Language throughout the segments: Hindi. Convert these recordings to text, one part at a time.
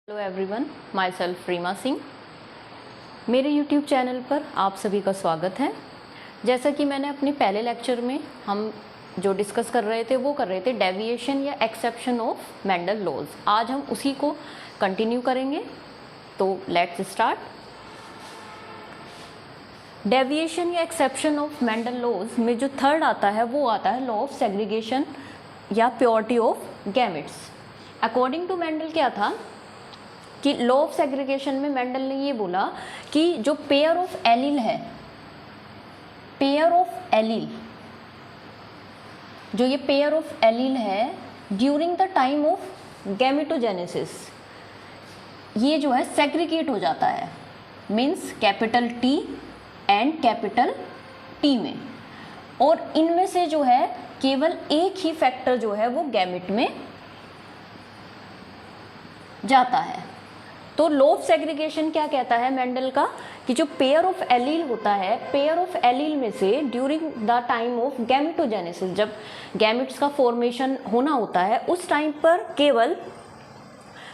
Hello everyone, myself Reema Singh. मेरे यूट्यूब चैनल पर आप सभी का स्वागत है। जैसा कि मैंने अपने पहले लेक्चर में हम जो डिस्कस कर रहे थे वो कर रहे थे डेविएशन या एक्सेप्शन ऑफ मेंडल लॉज। आज हम उसी को कंटिन्यू करेंगे, तो लेट्स स्टार्ट। डेविएशन या एक्सेप्शन ऑफ मेंडल लॉज में जो थर्ड आता है वो आता है लॉ ऑफ सेग्रीगेशन या purity of gametes. According to Mendel क्या था कि लॉ ऑफ सेग्रीगेशन में मेंडल ने ये बोला कि जो पेयर ऑफ एलील है, पेयर ऑफ एलील, जो ये पेयर ऑफ एलील है during the time of gametogenesis, ये जो है सेग्रीगेट हो जाता है, means capital T and capital T में, और इनमें से जो है केवल एक ही फैक्टर जो है वो गैमेट में जाता है। तो लॉ ऑफ सेग्रीगेशन क्या कहता है मेंडल का कि जो पेयर ऑफ एलील होता है, पेयर ऑफ एलील में से during the time of gametogenesis, जब गैमेट्स का फॉर्मेशन होना होता है उस टाइम पर केवल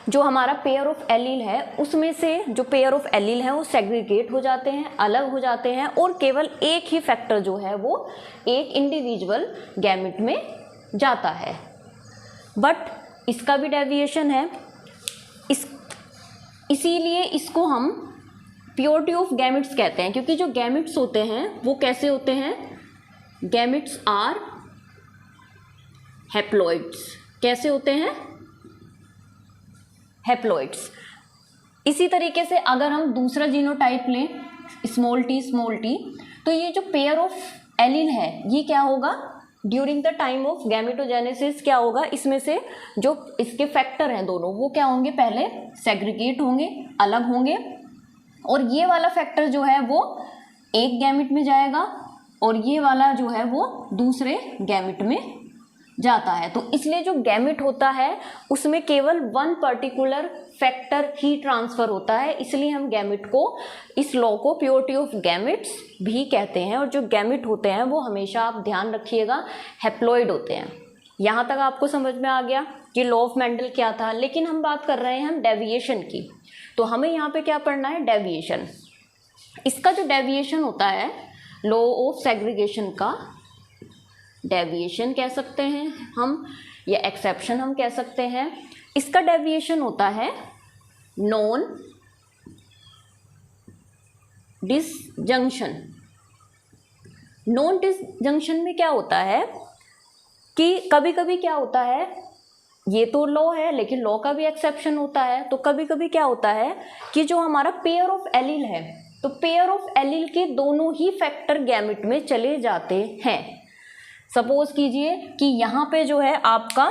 जो हमारा पेयर ऑफ एलील है उसमें से जो पेयर ऑफ एलील है वो सेग्रीगेट हो जाते हैं, अलग हो जाते हैं, और केवल एक ही फैक्टर जो है वो एक इंडिविजुअल गैमेट में जाता है। बट इसका भी डेविएशन है, इसीलिए इसको हम प्योरिटी ऑफ गैमेट्स कहते हैं, क्योंकि जो गैमेट्स होते हैं वो कैसे होते हैं, गैमेट्स आर हैप्लॉइड्स। कैसे होते हैं, हैप्लॉइड्स। इसी तरीके से अगर हम दूसरा जीनोटाइप लें स्मॉल टी, तो ये जो पेयर ऑफ एलील है ये क्या होगा, during the time of gametogenesis क्या होगा, इसमें से जो इसके फैक्टर हैं दोनों वो क्या होंगे, पहले सेग्रीगेट होंगे, अलग होंगे, और ये वाला फैक्टर जो है वो एक गैमेट में जाएगा और ये वाला जो है वो दूसरे गैमेट में जाता है। तो इसलिए जो गैमेट होता है उसमें केवल वन पर्टिकुलर फैक्टर ही ट्रांसफ़र होता है, इसलिए हम गैमेट को, इस लॉ को प्योरिटी ऑफ गैमेट्स भी कहते हैं। और जो गैमेट होते हैं वो हमेशा आप ध्यान रखिएगा हैप्लॉइड होते हैं। यहाँ तक आपको समझ में आ गया कि लॉ ऑफ मेंडल क्या था। लेकिन हम बात कर रहे हैं हम डेविएशन की, तो हमें यहाँ पे क्या पढ़ना है, डेविएशन। इसका जो डेविएशन होता है लॉ ऑफ सेग्रीगेशन का, डेविएशन कह सकते हैं हम या एक्सेप्शन हम कह सकते हैं। इसका डेविएशन होता है नॉन डिसजंक्शन। नॉन डिसजंक्शन में क्या होता है कि कभी कभी क्या होता है, ये तो लॉ है लेकिन लॉ का भी एक्सेप्शन होता है। तो कभी कभी क्या होता है कि जो हमारा पेयर ऑफ एलील है, तो पेयर ऑफ एलील के दोनों ही फैक्टर गैमेट में चले जाते हैं। सपोज कीजिए कि यहाँ पे जो है आपका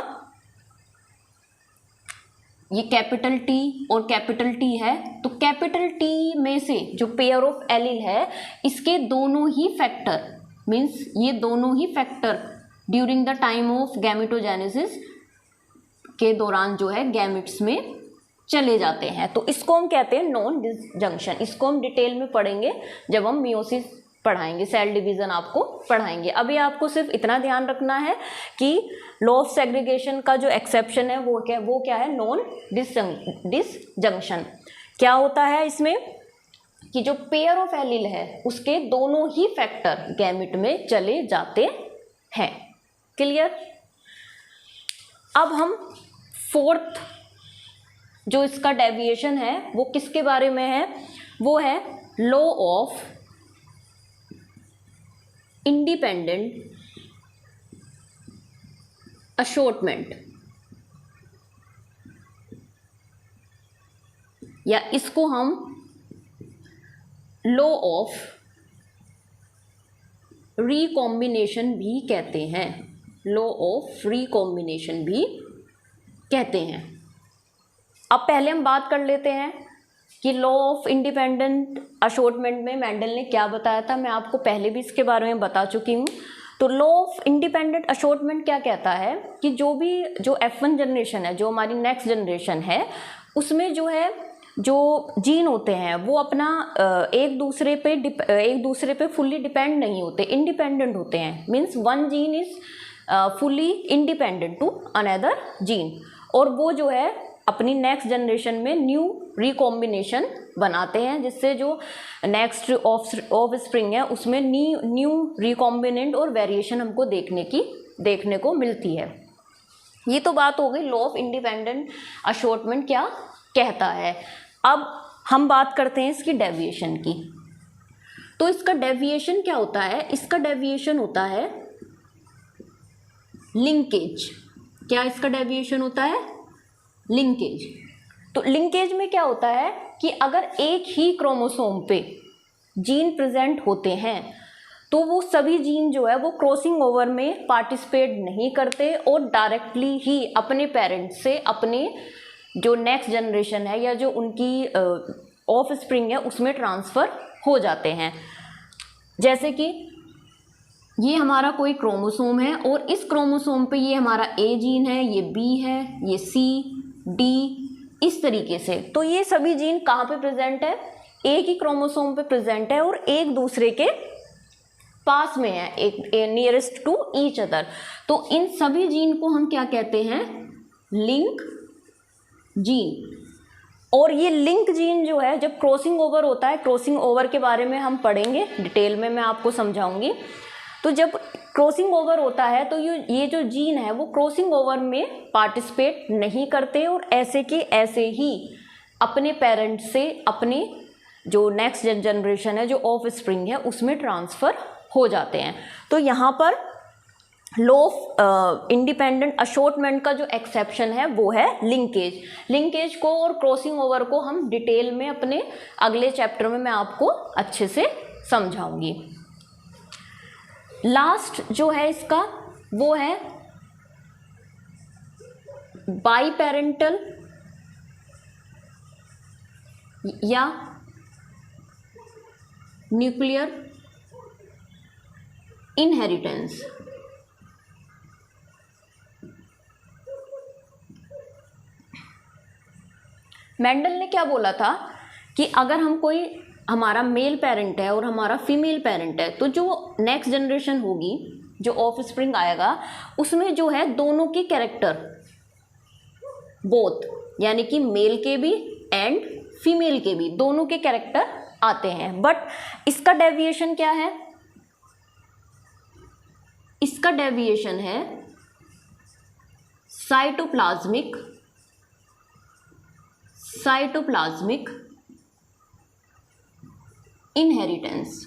ये कैपिटल टी और कैपिटल टी है, तो कैपिटल टी में से जो पेयर ऑफ एलील है इसके दोनों ही फैक्टर, मीन्स ये दोनों ही factor during the time of gametogenesis के दौरान जो है गैमेट्स में चले जाते हैं। तो इसको हम कहते हैं नॉन डिसजंक्शन। इसको हम डिटेल में पढ़ेंगे जब हम मियोसिस पढ़ाएंगे, सेल डिवीज़न आपको पढ़ाएंगे। अभी आपको सिर्फ इतना ध्यान रखना है कि लॉ ऑफ सेग्रीगेशन का जो एक्सेप्शन है वो क्या है, नॉन डिसजंक्शन। क्या होता है इसमें कि जो पेयर ऑफ एलील है उसके दोनों ही फैक्टर गैमेट में चले जाते हैं। क्लियर। अब हम फोर्थ जो इसका डेविएशन है वो किसके बारे में है, वो है लॉ ऑफ इंडिपेंडेंट अशॉर्टमेंट, या इसको हम लॉ ऑफ रिकॉम्बिनेशन भी कहते हैं, लॉ ऑफ रिकॉम्बिनेशन भी कहते हैं। अब पहले हम बात कर लेते हैं कि लॉ ऑफ इंडिपेंडेंट अशॉर्टमेंट में मेंडल ने क्या बताया था। मैं आपको पहले भी इसके बारे में बता चुकी हूँ। तो लॉ ऑफ इंडिपेंडेंट अशॉर्टमेंट क्या कहता है कि जो F1 जनरेशन है, जो हमारी नेक्स्ट जनरेशन है, उसमें जो है जो जीन होते हैं वो अपना एक दूसरे पे फुल्ली डिपेंड नहीं होते, इंडिपेंडेंट होते हैं। Means one gene is fully independent to another gene, और वो जो है अपनी नेक्स्ट जनरेशन में न्यू रिकॉम्बिनेशन बनाते हैं, जिससे जो नेक्स्ट ऑफ स्प्रिंग है उसमें न्यू रिकॉम्बिनेंट और वेरिएशन हमको देखने को मिलती है। ये तो बात हो गई लॉ ऑफ इंडिपेंडेंट अशॉर्टमेंट क्या कहता है। अब हम बात करते हैं इसकी डेविएशन की। तो इसका डेविएशन क्या होता है? इसका डेविएशन होता है लिंकेज। क्या इसका डेविएशन होता है? लिंकेज। तो लिंकेज में क्या होता है कि अगर एक ही क्रोमोसोम पे जीन प्रेजेंट होते हैं तो वो सभी जीन जो है वो क्रॉसिंग ओवर में पार्टिसिपेट नहीं करते और डायरेक्टली ही अपने पेरेंट्स से अपने जो नेक्स्ट जनरेशन है या जो उनकी ऑफ स्प्रिंग है उसमें ट्रांसफ़र हो जाते हैं। जैसे कि ये हमारा कोई क्रोमोसोम है और इस क्रोमोसोम पे ये हमारा ए जीन है, ये बी है, ये सी, डी, इस तरीके से। तो ये सभी जीन कहाँ पे प्रेजेंट है? एक ही क्रोमोसोम पे प्रेजेंट है और एक दूसरे के पास में है, एक नियरेस्ट टू ईच अदर। तो इन सभी जीन को हम क्या कहते हैं? Link gene. और ये लिंक जीन जो है जब क्रॉसिंग ओवर होता है, क्रॉसिंग ओवर के बारे में हम पढ़ेंगे डिटेल में, मैं आपको समझाऊंगी। तो जब क्रॉसिंग ओवर होता है तो ये जो जीन है वो क्रॉसिंग ओवर में पार्टिसिपेट नहीं करते और ऐसे के ऐसे ही अपने पेरेंट्स से अपने जो नेक्स्ट जनरेशन है जो ऑफ स्प्रिंग है उसमें ट्रांसफ़र हो जाते हैं। तो यहाँ पर लॉ ऑफ इंडिपेंडेंट अशॉर्टमेंट का जो एक्सेप्शन है वो है लिंकेज। लिंकेज को और क्रॉसिंग ओवर को हम डिटेल में अपने अगले चैप्टर में मैं आपको अच्छे से समझाऊंगी। लास्ट जो है इसका वो है बाईपेरेंटल या न्यूक्लियर इनहेरिटेंस। मेंडल ने क्या बोला था कि अगर हम कोई हमारा मेल पेरेंट है और हमारा फीमेल पेरेंट है तो जो नेक्स्ट जनरेशन होगी जो ऑफ स्प्रिंग आएगा उसमें जो है दोनों की कैरेक्टर बोथ यानी कि मेल के भी एंड फीमेल के भी दोनों के कैरेक्टर आते हैं। बट इसका डेविएशन क्या है? इसका डेविएशन है साइटोप्लाज्मिक इनहेरिटेंस।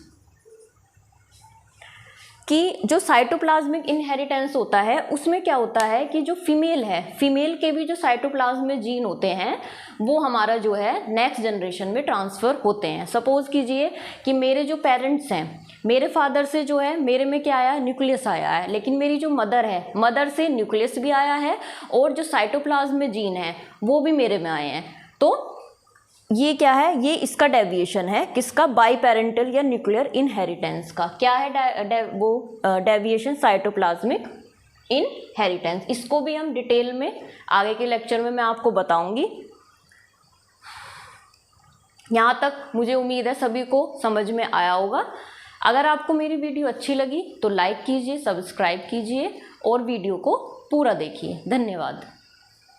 कि जो साइटोप्लाज्मिक इनहेरिटेंस होता है उसमें क्या होता है कि जो फीमेल है, फीमेल के भी जो साइटोप्लाज्म में जीन होते हैं वो हमारा जो है नेक्स्ट जनरेशन में ट्रांसफ़र होते हैं। सपोज कीजिए कि मेरे जो पेरेंट्स हैं, मेरे फादर से जो है मेरे में क्या आया? न्यूक्लियस आया है, लेकिन मेरी जो मदर है, मदर से न्यूक्लियस भी आया है और जो साइटोप्लाज्म में जीन है वो भी मेरे में आए हैं। तो ये क्या है? ये इसका डेविएशन है किसका? बाईपेरेंटल या न्यूक्लियर इनहेरिटेंस का। क्या है वो डेविएशन? Cytoplasmic inheritance. इसको भी हम डिटेल में आगे के लेक्चर में मैं आपको बताऊंगी। यहाँ तक मुझे उम्मीद है सभी को समझ में आया होगा। अगर आपको मेरी वीडियो अच्छी लगी तो लाइक कीजिए, सब्सक्राइब कीजिए और वीडियो को पूरा देखिए। धन्यवाद।